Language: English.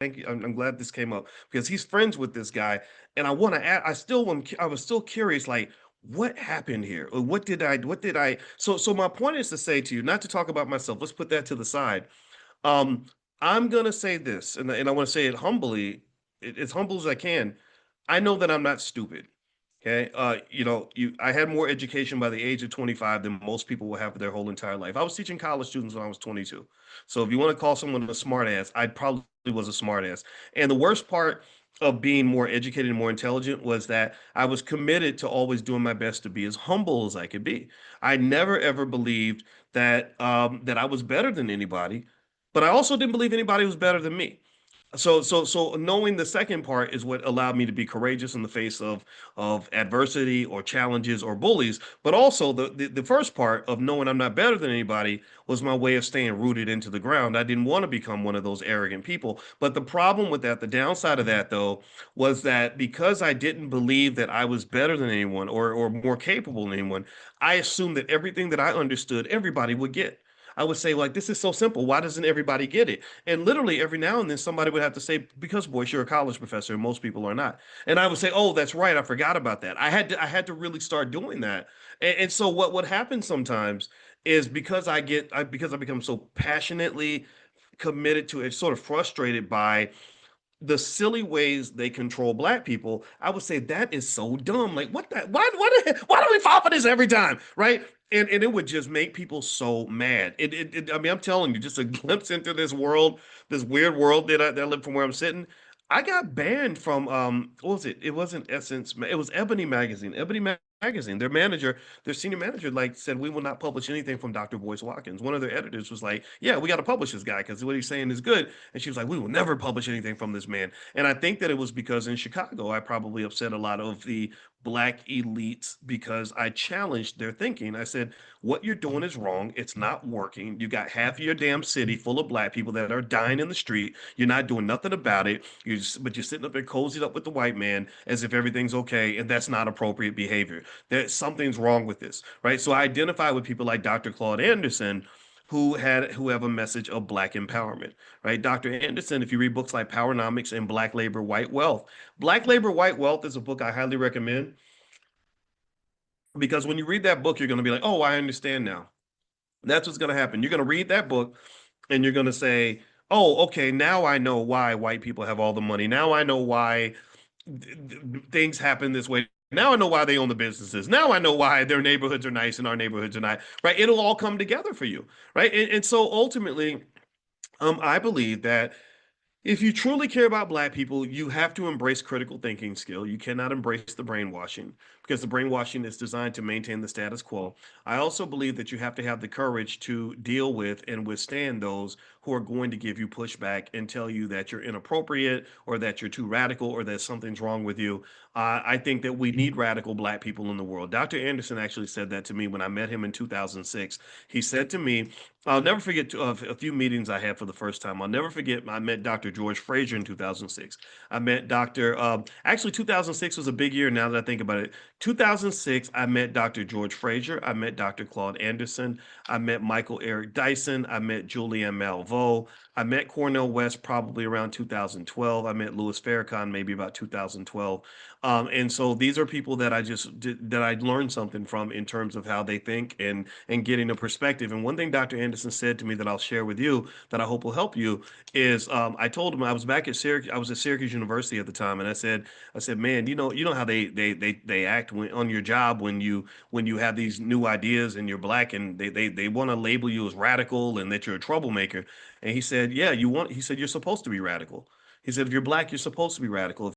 thank you. I'm glad this came up because he's friends with this guy, and I want to add. I was still curious, like what happened here, or what did I? What did I? So my point is to say to you, not to talk about myself. Let's put that to the side. Um, I'm gonna say this, and I want to say it humbly, as humble as I can. I know that I'm not stupid. Okay. I had more education by the age of 25 than most people will have their whole entire life. I was teaching college students when I was 22. So if you want to call someone a smart ass, I probably was a smart ass. And the worst part of being more educated and more intelligent was that I was committed to always doing my best to be as humble as I could be. I never ever believed that I was better than anybody, but I also didn't believe anybody was better than me. So knowing the second part is what allowed me to be courageous in the face of adversity or challenges or bullies. But also the first part of knowing I'm not better than anybody was my way of staying rooted into the ground. I didn't want to become one of those arrogant people. But the problem with that, the downside of that though, was that because I didn't believe that I was better than anyone or more capable than anyone, I assumed that everything that I understood, everybody would get. I would say, like, this is so simple. Why doesn't everybody get it? And literally every now and then somebody would have to say, because Boyce, you're a college professor, and most people are not. And I would say, oh, that's right. I forgot about that. I had to really start doing that. And so what happens sometimes is because I become so passionately committed to it, sort of frustrated by the silly ways they control black people, I would say that is so dumb. Like, what the why do we fall for this every time? Right. And it would just make people so mad. I mean, I'm telling you, just a glimpse into this world, this weird world that I live from where I'm sitting. I got banned from what was it? It wasn't Essence, it was Ebony Magazine. Magazine, their senior manager, like said, we will not publish anything from Dr. Boyce Watkins. One of their editors was like, yeah, we got to publish this guy because what he's saying is good. And she was like, we will never publish anything from this man. And I think that it was because in Chicago, I probably upset a lot of the black elites because I challenged their thinking. I said, what you're doing is wrong. It's not working. You got half of your damn city full of black people that are dying in the street. You're not doing nothing about it. But you're sitting up there cozied up with the white man as if everything's okay. And that's not appropriate behavior. There's something's wrong with this, right? So I identify with people like Dr. Claude Anderson who have a message of black empowerment, right? Dr. Anderson, if you read books like Powernomics and Black Labor, White Wealth, Black Labor, White Wealth is a book I highly recommend because when you read that book, you're going to be like, oh, I understand now. That's what's going to happen. You're going to read that book and you're going to say, oh, okay, now I know why white people have all the money. Now I know why things happen this way. Now I know why they own the businesses. Now I know why their neighborhoods are nice and our neighborhoods are not, right? It'll all come together for you, right? And so ultimately, I believe that if you truly care about black people, you have to embrace critical thinking skill. You cannot embrace the brainwashing because the brainwashing is designed to maintain the status quo. I also believe that you have to have the courage to deal with and withstand those who are going to give you pushback and tell you that you're inappropriate or that you're too radical or that something's wrong with you. I think that we need radical black people in the world. Dr. Anderson actually said that to me when I met him in 2006. He said to me, I'll never forget a few meetings I had for the first time. I'll never forget I met Dr. George Frazier in 2006. I met actually 2006 was a big year now that I think about it. 2006, I met Dr. George Frazier. I met Dr. Claude Anderson. I met Michael Eric Dyson. I met Julianne Malveaux. I met Cornel West probably around 2012. I met Louis Farrakhan maybe about 2012. And so these are people that that I learned something from in terms of how they think and getting a perspective. And one thing Dr. Anderson said to me that I'll share with you that I hope will help you is I told him I was back at Syracuse. I was at Syracuse University at the time, and I said, man, you know how they act on your job when you have these new ideas and you're black and they want to label you as radical and that you're a troublemaker. And he said, yeah, he said you're supposed to be radical. He said, if you're black, you're supposed to be radical.